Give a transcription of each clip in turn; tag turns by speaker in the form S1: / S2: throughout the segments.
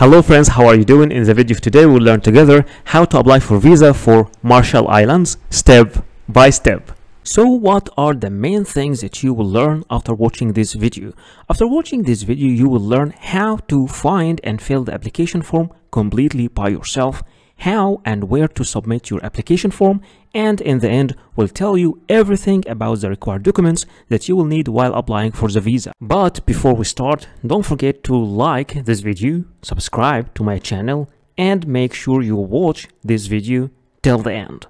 S1: Hello friends, how are you doing? In the video of today we'll learn together how to apply for visa for Marshall Islands step by step. So what are the main things that you will learn after watching this video? After watching this video you will learn how to find and fill the application form completely by yourself, how and where to submit your application form, and in the end we'll tell you everything about the required documents that you will need while applying for the visa. But before we start, don't forget to like this video, subscribe to my channel, and make sure you watch this video till the end.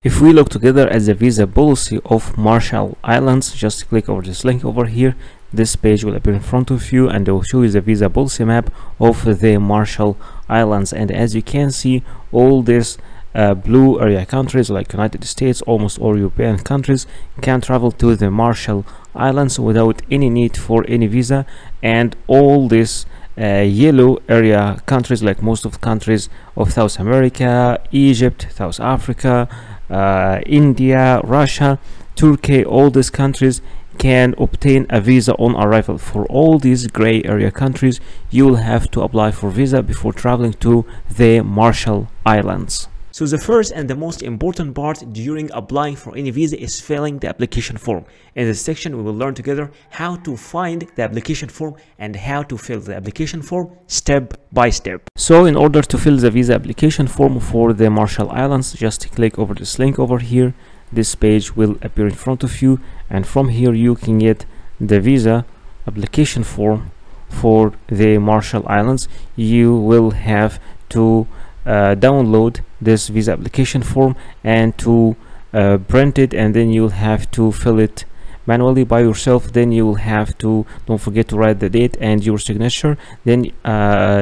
S1: If we look together at the visa policy of Marshall Islands, just click over this link over here. This page will appear in front of you and it will show you the visa policy map of the Marshall Islands. And as you can see, all these blue area countries like United States, almost all European countries can travel to the Marshall Islands without any need for any visa, and all these yellow area countries like most of the countries of South America, Egypt, South Africa, India, Russia, Turkey, all these countries can obtain a visa on arrival. For all these gray area countries you will have to apply for visa before traveling to the Marshall Islands. So the first and the most important part during applying for any visa is filling the application form. In this section we will learn together how to find the application form and how to fill the application form step by step. So in order to fill the visa application form for the Marshall Islands, just click over this link over here. This page will appear in front of you, and from here you can get the visa application form for the Marshall Islands. You will have to download this visa application form and to print it, and then you'll have to fill it manually by yourself. Then you will have to, don't forget to write the date and your signature. Then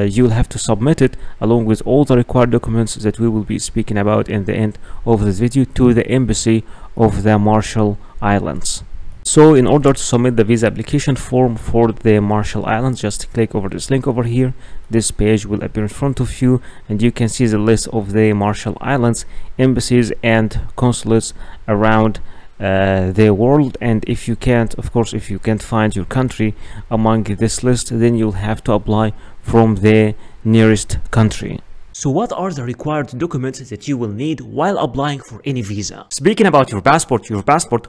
S1: you'll have to submit it along with all the required documents that we will be speaking about in the end of this video to the embassy of the Marshall Islands. So in order to submit the visa application form for the Marshall Islands, just click over this link over here. This page will appear in front of you and you can see the list of the Marshall Islands embassies and consulates around the world. And if you can't, of course, if you can't find your country among this list, then you'll have to apply from the nearest country. So what are the required documents that you will need while applying for any visa? Speaking about your passport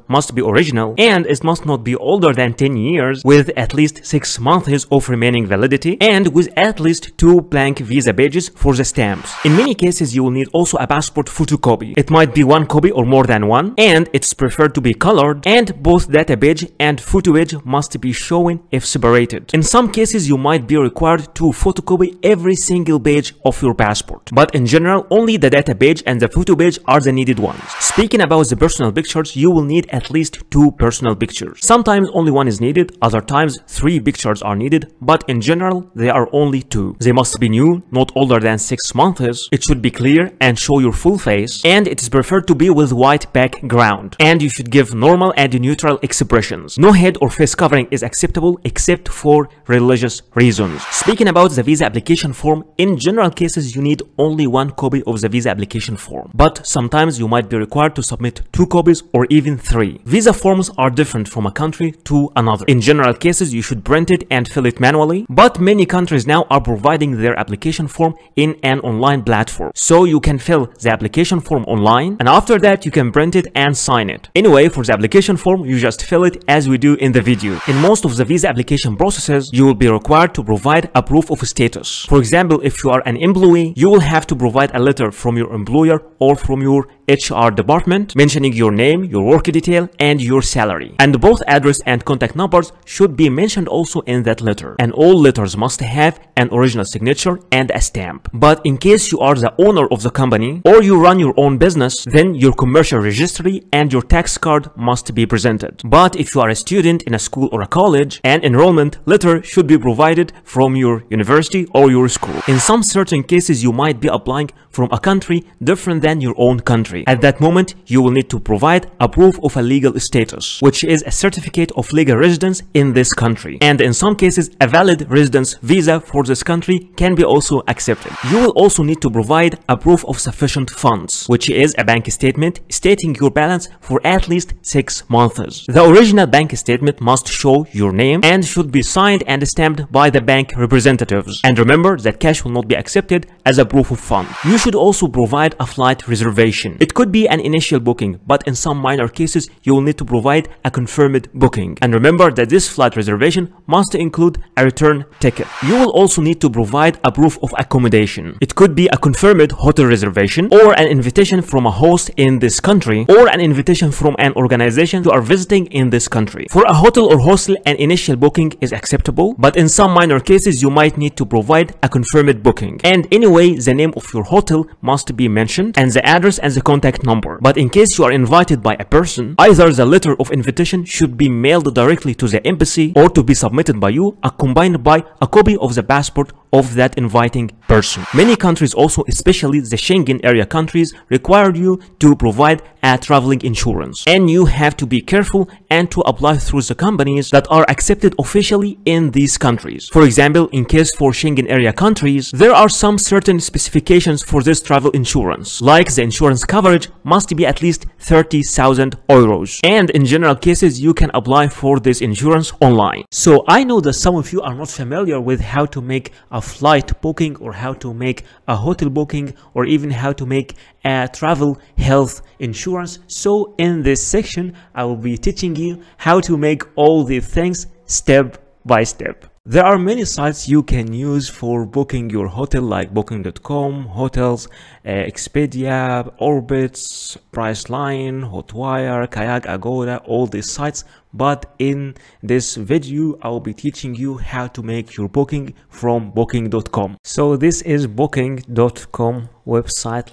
S1: must be original and it must not be older than 10 years with at least 6 months of remaining validity and with at least 2 blank visa pages for the stamps. In many cases you will need also a passport photocopy. It might be 1 copy or more than one, and it's preferred to be colored, and both data page and photo page must be shown if separated. In some cases you might be required to photocopy every single page of your passport. But in general, only the data page and the photo page are the needed ones. Speaking about the personal pictures, you will need at least 2 personal pictures. Sometimes only 1 is needed, other times 3 pictures are needed, but in general, they are only 2. They must be new, not older than 6 months. It should be clear and show your full face, and it is preferred to be with white background. And you should give normal and neutral expressions. No head or face covering is acceptable except for religious reasons. Speaking about the visa application form, in general cases you need only 1 copy of the visa application form, but sometimes you might be required to submit 2 copies or even 3. Visa forms are different from a country to another. In general cases you should print it and fill it manually, but many countries now are providing their application form in an online platform, so you can fill the application form online and after that you can print it and sign it. Anyway, for the application form you just fill it as we do in the video. In most of the visa application processes you will be required to provide a proof of status. For example, if you are an employee, you will have to provide a letter from your employer or from your HR department mentioning your name, your work detail, and your salary. And both address and contact numbers should be mentioned also in that letter. And all letters must have an original signature and a stamp. But in case you are the owner of the company or you run your own business, then your commercial registry and your tax card must be presented. But if you are a student in a school or a college, an enrollment letter should be provided from your university or your school. In some certain cases you might be applying from a country different than your own country. At that moment, you will need to provide a proof of a legal status, which is a certificate of legal residence in this country. And in some cases, a valid residence visa for this country can be also accepted. You will also need to provide a proof of sufficient funds, which is a bank statement stating your balance for at least 6 months. The original bank statement must show your name and should be signed and stamped by the bank representatives. And remember that cash will not be accepted as a proof of fund. You should also provide a flight reservation. It could be an initial booking, but in some minor cases, you will need to provide a confirmed booking. And remember that this flight reservation must include a return ticket. You will also need to provide a proof of accommodation. It could be a confirmed hotel reservation, or an invitation from a host in this country, or an invitation from an organization you are visiting in this country. For a hotel or hostel, an initial booking is acceptable, but in some minor cases, you might need to provide a confirmed booking. And anyway, the name of your hotel must be mentioned, and the address and the contact number. But in case you are invited by a person, either the letter of invitation should be mailed directly to the embassy or to be submitted by you, accompanied by a copy of the passport of that inviting person. Many countries also, especially the Schengen area countries, require you to provide a traveling insurance. And you have to be careful and to apply through the companies that are accepted officially in these countries. For example, in case for Schengen area countries, there are some certain specifications for this travel insurance, like the insurance coverage must be at least 30,000 euros. And in general cases, you can apply for this insurance online. So I know that some of you are not familiar with how to make a flight booking, or how to make a hotel booking, or even how to make a travel health insurance. So in this section, I will be teaching you how to make all these things step by step. There are many sites you can use for booking your hotel, like booking.com, hotels, Expedia, Orbitz, Priceline, Hotwire, Kayak, Agoda, all these sites. But in this video, I will be teaching you how to make your booking from booking.com. So this is booking.com website.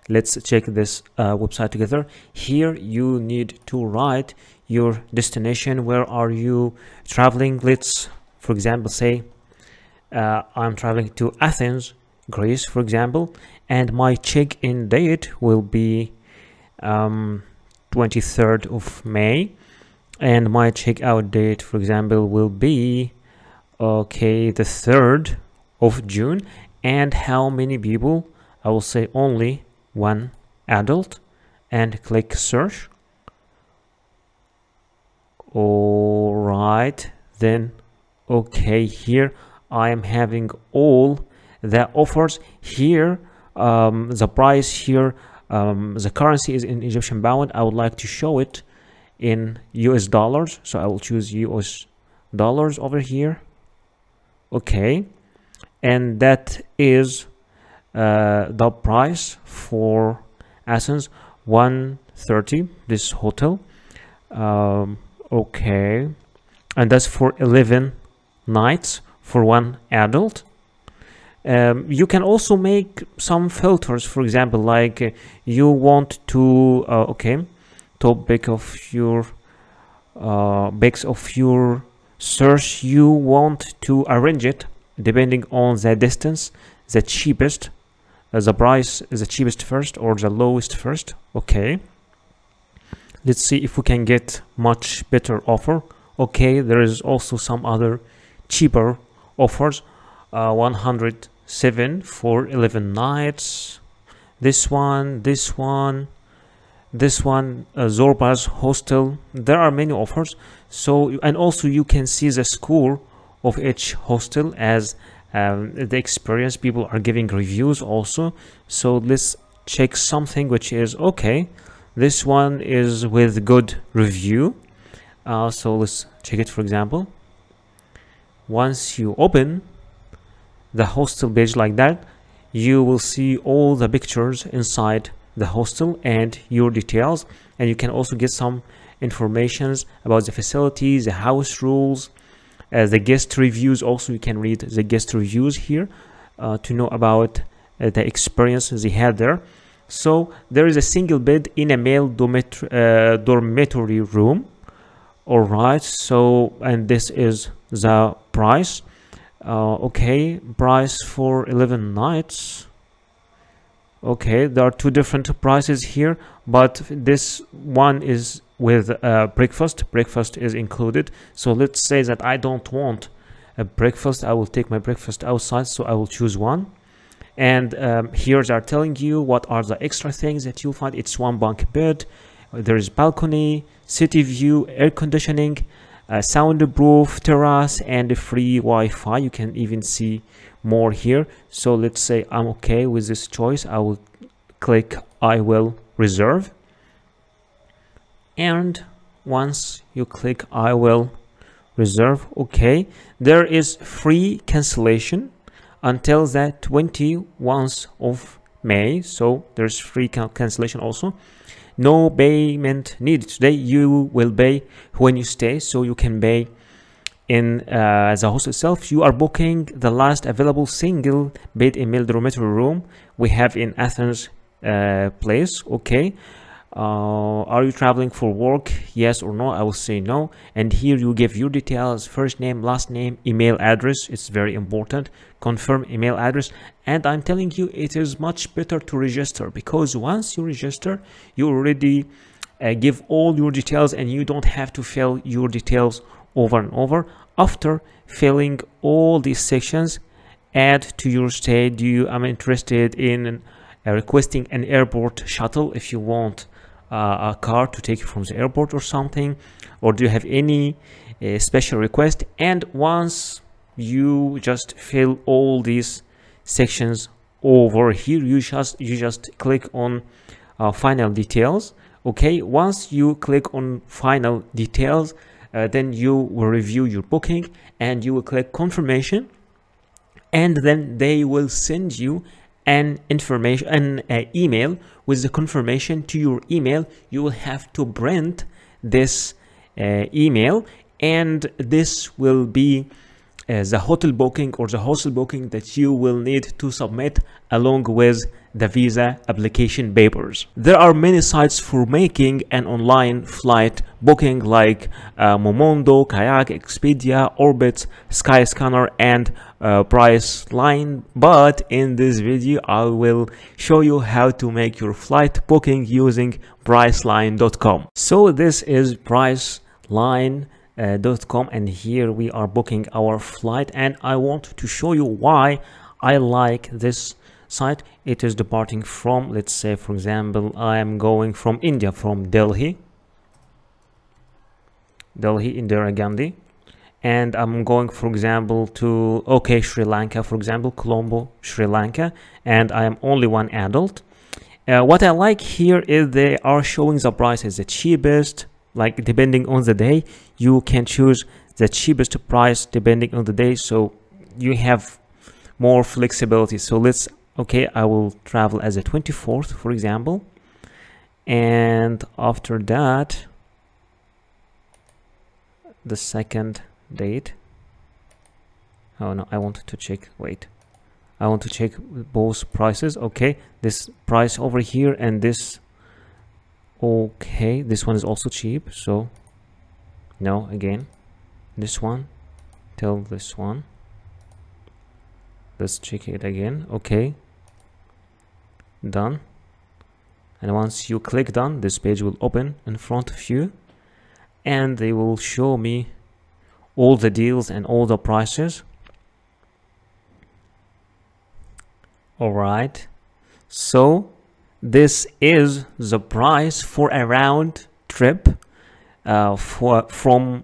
S1: Let's check this website together. Here you need to write your destination. Where are you traveling? Let's, for example, say I'm traveling to Athens, Greece, for example, and my check-in date will be 23rd of May, and my check-out date, for example, will be okay, the 3rd of June. And how many people? I will say only 1 adult, and click search. All right, then okay, here I am having all the offers here. The price here, the currency is in Egyptian pound. I would like to show it in US dollars, so I will choose US dollars over here. Okay, and that is the price for Athens, 130, this hotel. Okay, and that's for 11 nights for 1 adult. You can also make some filters, for example, like you want to okay, topic of your base of your search, you want to arrange it depending on the distance, the cheapest, the price is the cheapest first or the lowest first. Okay, let's see if we can get much better offer. Okay, there is also some other cheaper offers. 107 for 11 nights. This one, Zorba's hostel. There are many offers. So, and also you can see the score of each hostel as the experience. People are giving reviews also. So let's check something which is okay. This one is with good review. So let's check it, for example. Once you open the hostel page like that, you will see all the pictures inside the hostel and your details, and you can also get some informations about the facilities, the house rules, the guest reviews. Also, you can read the guest reviews here to know about the experience they had there. So there is a single bed in a male dormitory room. All right, so, and this is the price. Okay, price for 11 nights. Okay, there are two different prices here, but this one is with breakfast. Breakfast is included. So let's say that I don't want a breakfast. I will take my breakfast outside, so I will choose one. And here they are telling you what are the extra things that you'll find. It's one bunk bed, there is balcony, city view, air conditioning, soundproof terrace, and a free Wi-Fi. You can even see more here. So let's say I'm okay with this choice. I will click I will reserve, and once you click I will reserve, okay, there is free cancellation until the 21st of May. So there's free cancellation also. No payment needed today. You will pay when you stay, so you can pay in the host itself. You are booking the last available single bed in male dormitory room we have in Athens place. Okay, are you traveling for work? Yes or no? I will say no. And here you give your details: first name, last name, email address. It's very important. Confirm email address. And I'm telling you, it is much better to register, because once you register, you already give all your details, and you don't have to fill your details over and over. After filling all these sections, add to your stay. I'm interested in requesting an airport shuttle if you want a car to take you from the airport or something, or do you have any special request? And once you just fill all these sections over here, you just click on final details. Okay, once you click on final details, then you will review your booking, and you will click confirmation, and then they will send you an email with the confirmation to your email. You will have to print this email, and this will be the hotel booking or the hostel booking that you will need to submit along with the visa application papers. There are many sites for making an online flight booking, like Momondo, Kayak, Expedia, Orbitz, Skyscanner, and Priceline. But in this video, I will show you how to make your flight booking using Priceline.com. So this is Priceline.com, and here we are booking our flight, and I want to show you why I like this site. It is departing from, let's say for example, I am going from India, from Delhi, Indira Gandhi, and I'm going, for example, to Sri Lanka, for example, Colombo, Sri Lanka, and I am only one adult. What I like here is they are showing the prices, the cheapest, like depending on the day. You can choose the cheapest price depending on the day, so you have more flexibility. So let's, okay, I will travel as a 24th, for example, and after that the second date. Oh no, I wanted to check, wait, I want to check both prices. Okay, this price over here and this. Okay, this one is also cheap, so no, again this one till this one. Let's check it again. Okay, done. And once you click done, this page will open in front of you, and they will show me all the deals and all the prices. All right, so this is the price for a round trip from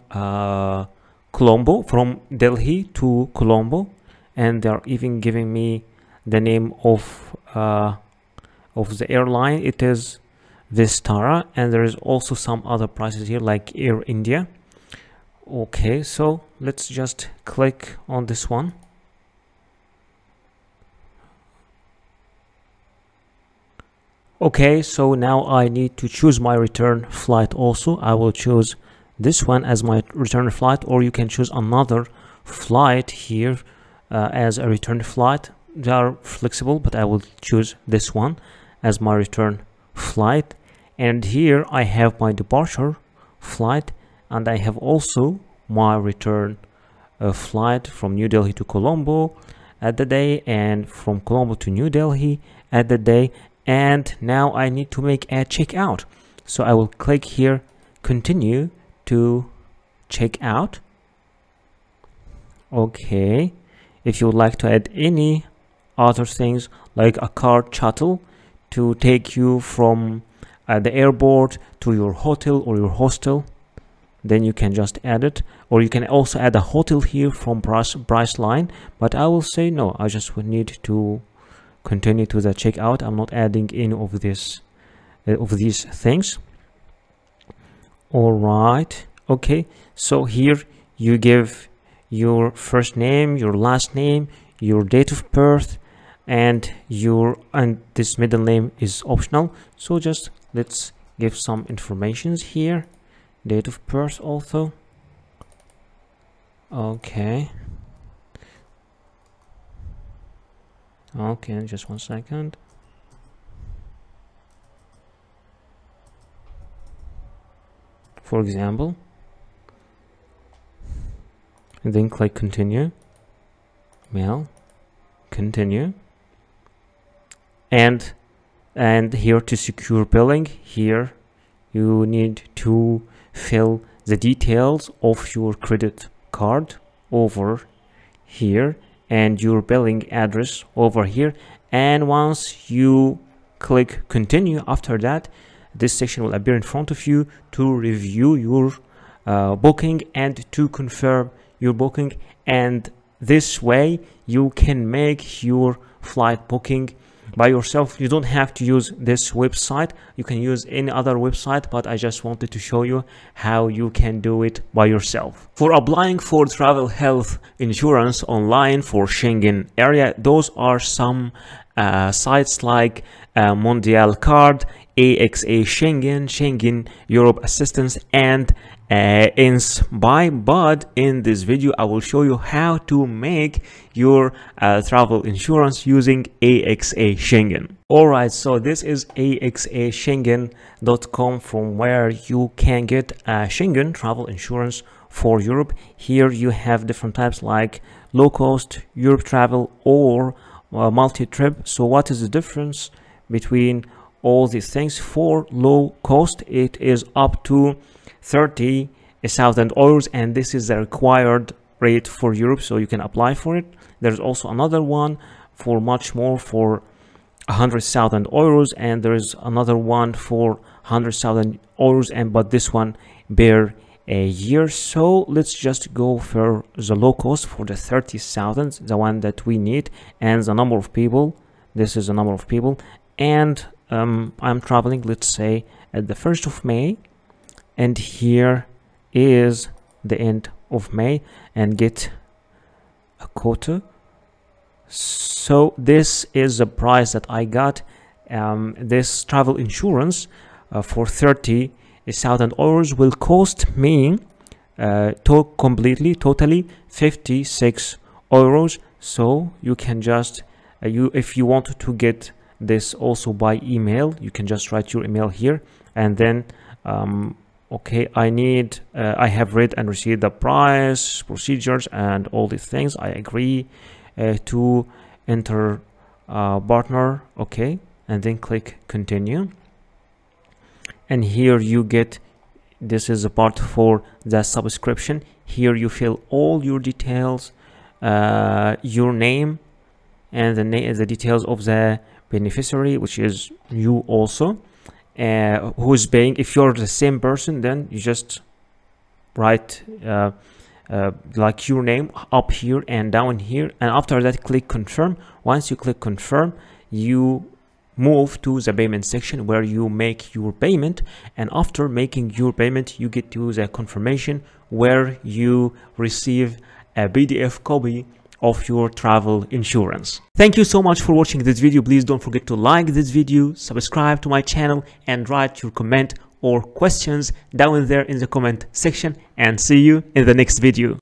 S1: Colombo, from Delhi to Colombo, and they are even giving me the name of the airline. It is Vistara, and there is also some other prices here like Air India. Okay, so let's just click on this one. Okay, so now I need to choose my return flight also. I will choose this one as my return flight, or you can choose another flight here as a return flight. They are flexible, but I will choose this one as my return flight. And here I have my departure flight, and I have also my return flight from New Delhi to Colombo at the day, and from Colombo to New Delhi at the day, and now I need to make a checkout. So I will click here, continue to check out. Okay, if you would like to add any other things like a car shuttle to take you from the airport to your hotel or your hostel, then you can just add it. Or you can also add a hotel here from price line, but I will say no, I just would need to continue to the checkout. I'm not adding any of this of these things. All right, okay, so here you give your first name, your last name, your date of birth, and this middle name is optional. So just let's give some informations here. Date of birth also. Okay, just 1 second. For example, and then click continue, mail, continue, and here to secure billing, here you need to fill the details of your credit card over here and your billing address over here, and once you click continue, after that this section will appear in front of you to review your booking and to confirm your booking, and this way you can make your flight booking by yourself. You don't have to use this website, you can use any other website, but I just wanted to show you how you can do it by yourself. For applying for travel health insurance online for Schengen area, those are some sites like Mondial Card, AXA Schengen, Schengen Europe Assistance, and Inspire. But in this video I will show you how to make your travel insurance using AXA Schengen. Alright, so this is axaschengen.com, from where you can get Schengen travel insurance for Europe. Here you have different types like low cost, Europe travel, or multi-trip. So what is the difference between all these things? For low cost, it is up to 30,000 euros, and this is the required rate for Europe, so you can apply for it. There's also another one for much more, for 100,000 euros, and there's another one for 100,000 euros, and but this one per a year. So let's just go for the low cost, for the 30,000, the one that we need, and the number of people. This is the number of people, and I'm traveling, let's say, at the 1st of May, and here is the end of May, and get a quota. So this is the price that I got. This travel insurance for 30,000 euros will cost me totally 56 euros. So you can just if you want to get this also by email, you can just write your email here, and then okay, I have read and received the price, procedures, and all these things. I agree to enter partner, okay, and then click continue. And here you get, this is a part for the subscription. Here you fill all your details, your name, and the details of the beneficiary, which is you also, who is paying. If you're the same person, then you just write like your name up here and down here, and after that click confirm. Once you click confirm, you move to the payment section where you make your payment, and after making your payment you get to the confirmation where you receive a PDF copy of your travel insurance. Thank you so much for watching this video. Please don't forget to like this video, subscribe to my channel, and write your comment or questions down there in the comment section, and see you in the next video.